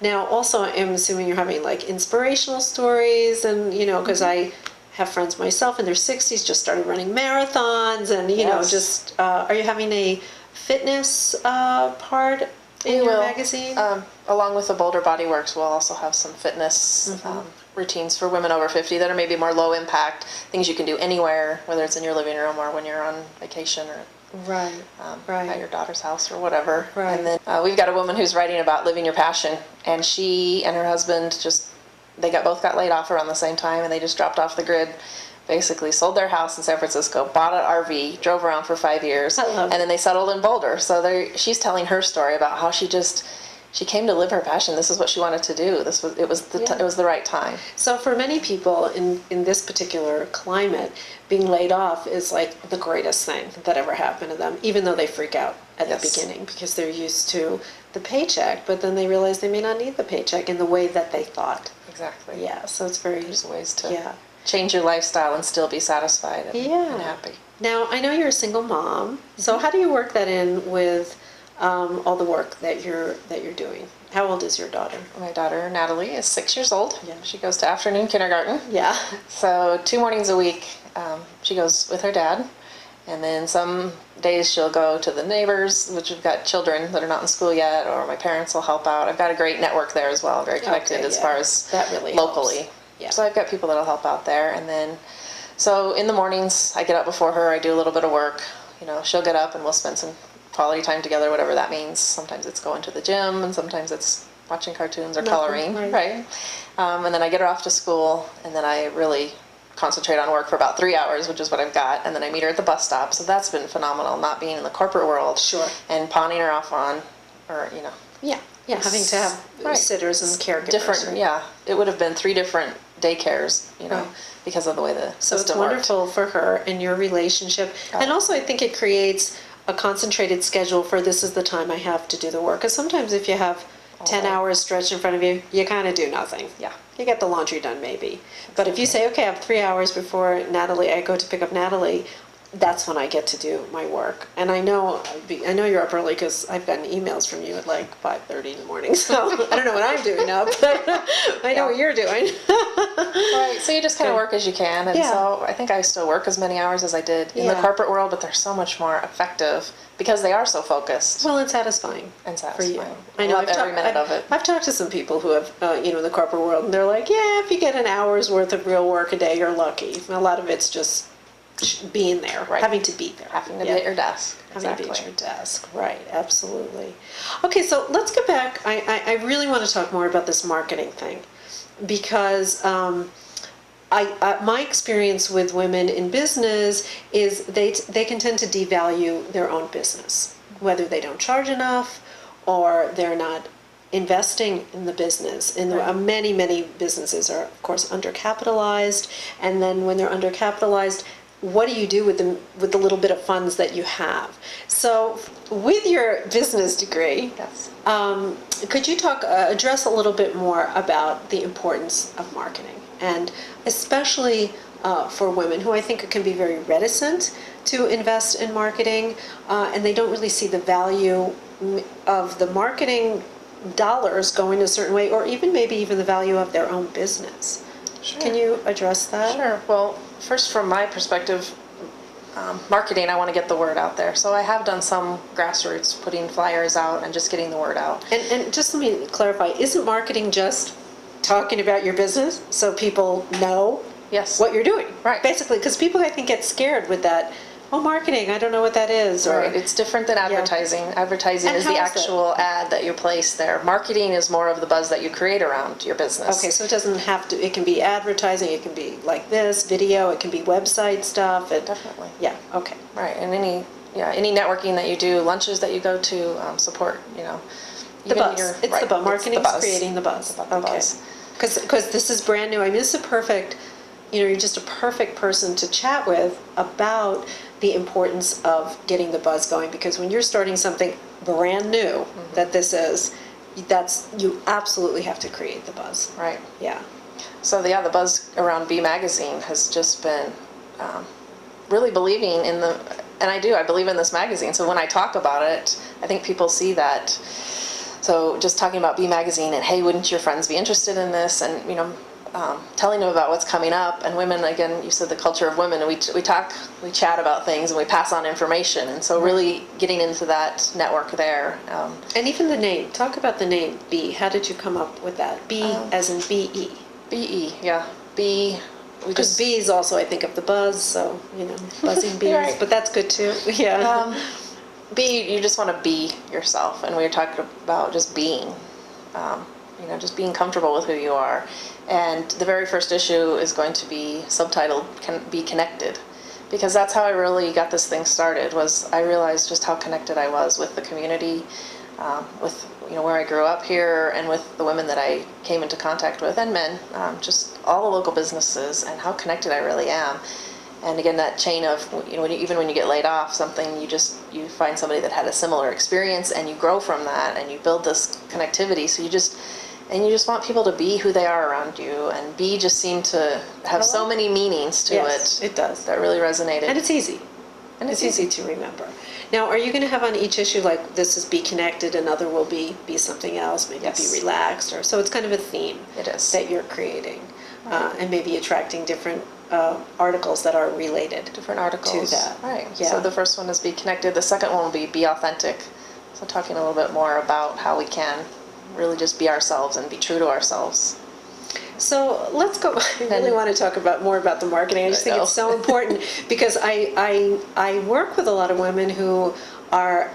Now, also, I'm assuming you're having like inspirational stories, and because I have friends myself in their 60s, just started running marathons, and just are you having a fitness part in your magazine? Along with the Boulder Body Works, we'll also have some fitness routines for women over 50 that are maybe more low impact, things you can do anywhere, whether it's in your living room or when you're on vacation or at your daughter's house or whatever. Right. And then we've got a woman who's writing about living your passion, and she and her husband both got laid off around the same time, and they just dropped off the grid, basically sold their house in San Francisco, bought an RV, drove around for 5 years, and then they settled in Boulder. So she's telling her story about how she came to live her passion. This is what she wanted to do. It was the right time. So for many people in this particular climate, being laid off is like the greatest thing that ever happened to them, even though they freak out at the beginning because they're used to the paycheck, but then they realize they may not need the paycheck in the way that they thought. Exactly. Yeah, so it's There's ways to change your lifestyle and still be satisfied and happy. Now, I know you're a single mom, so how do you work that in with all the work that you're doing? How old is your daughter? My daughter, Natalie, is 6 years old. Yeah. She goes to afternoon kindergarten. Yeah. So 2 mornings a week, she goes with her dad. And then some days she'll go to the neighbors, which have got children that are not in school yet, or my parents will help out. I've got a great network there as well, very connected as far as that really locally. Helps. Yeah. So I've got people that'll help out there. And then, so in the mornings, I get up before her, I do a little bit of work. She'll get up and we'll spend some quality time together, whatever that means. Sometimes it's going to the gym, and sometimes it's watching cartoons or coloring, right? And then I get her off to school, and then I really concentrate on work for about 3 hours, which is what I've got, and then I meet her at the bus stop. So that's been phenomenal, not being in the corporate world. Sure. And pawning her off on, having to have sitters and caregivers. Different, it would have been 3 different daycares, because of the way the So system it's wonderful for her and your relationship. And also I think it creates a concentrated schedule for this is the time I have to do the work. Because sometimes if you have 10 hours stretched in front of you, you kind of do nothing. Yeah. You get the laundry done maybe. But if you say, okay, I have 3 hours before I go to pick up Natalie, that's when I get to do my work. And I know you're up early because I've gotten emails from you at like 5:30 in the morning. So I don't know what I'm doing up, but I know what you're doing. Right. So you just kind of work as you can. And so I think I still work as many hours as I did in the corporate world, but they're so much more effective because they are so focused. Well, and satisfying. For you. I know. Love every minute of it. I've talked to some people who have, in the corporate world, and they're like, yeah, if you get an hour's worth of real work a day, you're lucky. A lot of it's just being there, having to be there. Having to be at your desk. Having to be at your desk, right, absolutely. Okay, so let's get back. I really want to talk more about this marketing thing because my experience with women in business is they can tend to devalue their own business, whether they don't charge enough or they're not investing in the business. Many businesses are, of course, undercapitalized, and then when they're undercapitalized, what do you do with the little bit of funds that you have? So, with your business degree, could you address a little bit more about the importance of marketing, and especially for women who I think can be very reticent to invest in marketing, and they don't really see the value of the marketing dollars going a certain way, or maybe even the value of their own business. Sure. Can you address that? Sure. Well, first, from my perspective, marketing, I want to get the word out there. So I have done some grassroots, putting flyers out and just getting the word out. And just let me clarify, isn't marketing just talking about your business so people know what you're doing? Right. Basically, because people, I think, get scared with that. Oh, marketing, I don't know what that is. Right. It's different than advertising. Advertising is the actual ad that you place there. Marketing is more of the buzz that you create around your business. Okay, so it doesn't have to, it can be advertising, it can be like this, video, it can be website stuff. Definitely. Yeah, okay. Right, and any networking that you do, lunches that you go to, support, The buzz. It's the buzz. Marketing is creating the buzz. Okay. Because this is brand new. I mean, this is a perfect, you're just a perfect person to chat with about the importance of getting the buzz going, because when you're starting something brand new that this is, you absolutely have to create the buzz. Right. Yeah. So the buzz around B Magazine has just been really believing in I believe in this magazine. So when I talk about it, I think people see that So just talking about Bee Magazine and, hey, wouldn't your friends be interested in this? And, telling them about what's coming up. And women, again, you said the culture of women, and we chat about things and we pass on information. And so really getting into that network there. And even the name, talk about the name Bee. How did you come up with that? Bee as in B-E. B-E, yeah. Bee. Because bees also, I think of the buzz, so, buzzing bees. Right. But that's good too. Yeah. You just want to be yourself. And we were talking about just being, just being comfortable with who you are. And the very first issue is going to be subtitled, Be Connected. Because that's how I really got this thing started, was I realized just how connected I was with the community, with where I grew up here, and with the women that I came into contact with, and men, just all the local businesses, and how connected I really am. And again, that chain of, even when you get laid off, you find somebody that had a similar experience, and you grow from that, and you build this connectivity. So you just want people to be who they are around you, and be just seemed to have so many meanings to it does. That really resonated. And it's easy. And it's easy to remember. Now, are you going to have on each issue, like, this is Be Connected, another will be something else, maybe Be Relaxed, or so it's kind of a theme that you're creating, and maybe attracting different articles that are related different articles to that. Right. Yeah. So the first one is Be Connected. The second one will be Authentic. So talking a little bit more about how we can really just be ourselves and be true to ourselves. So let's go. I really want to talk more about the marketing. I just think it's so important because I work with a lot of women who are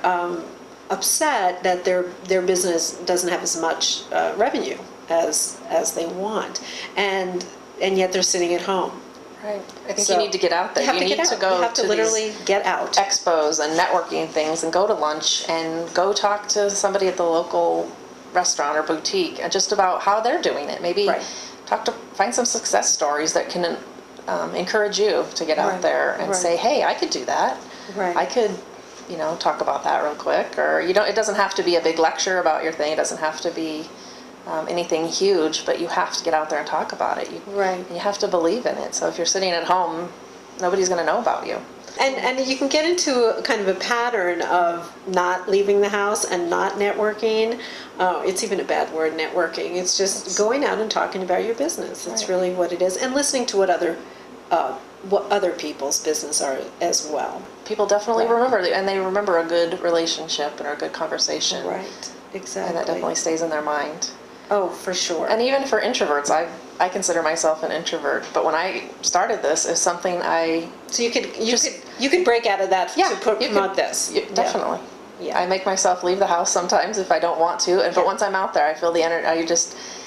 upset that their business doesn't have as much revenue as they want, and yet they're sitting at home. Right. I think you need to get out there. You need to go you have to literally get out. Expos and networking things, and go to lunch and go talk to somebody at the local restaurant or boutique and just about how they're doing it. Maybe find some success stories that can encourage you to get out there and say, hey, I could do that. Right. I could, talk about that real quick. Or it doesn't have to be a big lecture about your thing. It doesn't have to be anything huge, but you have to get out there and talk about it. You have to believe in it. So if you're sitting at home, nobody's going to know about you. And you can get into a kind of a pattern of not leaving the house and not networking. It's even a bad word, networking. It's just going out and talking about your business. It's really what it is, and listening to what other people's business are as well. People definitely remember, and they remember a good relationship and a good conversation. Right, exactly. And that definitely stays in their mind. Oh, for sure. And even for introverts, I consider myself an introvert. But when I started this, it's something So you could break out of that to promote this. Definitely. Yeah. I make myself leave the house sometimes if I don't want to, but once I'm out there, I feel the energy.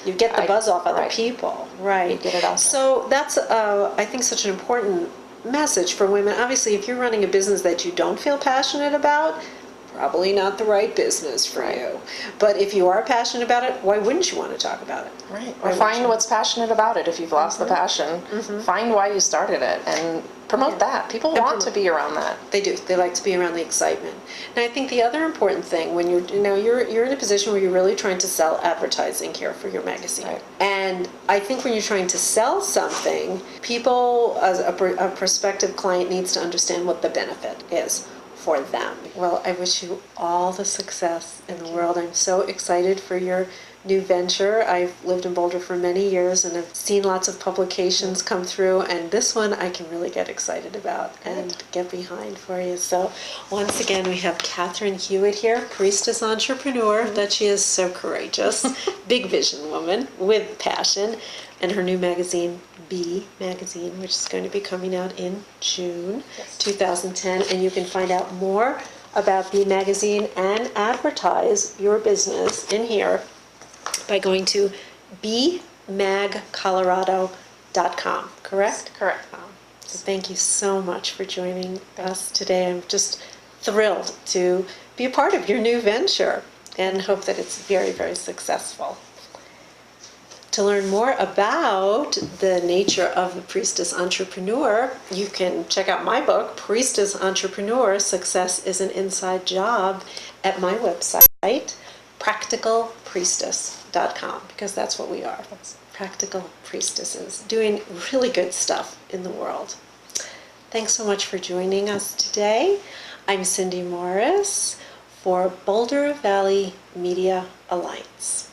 You get the buzz off other people, right? You get it out there. So that's I think such an important message for women. Obviously, if you're running a business that you don't feel passionate about, probably not the right business for you. But if you are passionate about it, why wouldn't you want to talk about it? Right. Or find what's passionate about it. If you've lost the passion, find why you started it and promote that. People want to be around that. They do. They like to be around the excitement. And I think the other important thing when you're in a position where you're really trying to sell advertising here for your magazine. Right. And I think when you're trying to sell something, people, as a prospective client, needs to understand what the benefit is for them. Well, I wish you all the success in the world. I'm so excited for your new venture. I've lived in Boulder for many years and I've seen lots of publications come through, and this one I can really get excited about and get behind for you. So once again, we have Katherine Hewitt here, priestess entrepreneur, that she is so courageous, big vision woman with passion, and her new magazine, Bee Magazine, which is going to be coming out in June 2010. And you can find out more about Bee Magazine and advertise your business in here by going to bmagcolorado.com, correct? Correct. So thank you so much for joining us today. I'm just thrilled to be a part of your new venture and hope that it's very, very successful. To learn more about the nature of the priestess entrepreneur, you can check out my book, Priestess Entrepreneur, Success is an Inside Job, at my website, practicalpriestess.com, because that's what we are. Practical priestesses doing really good stuff in the world. Thanks so much for joining us today. I'm Cindy Morris for Boulder Valley Media Alliance.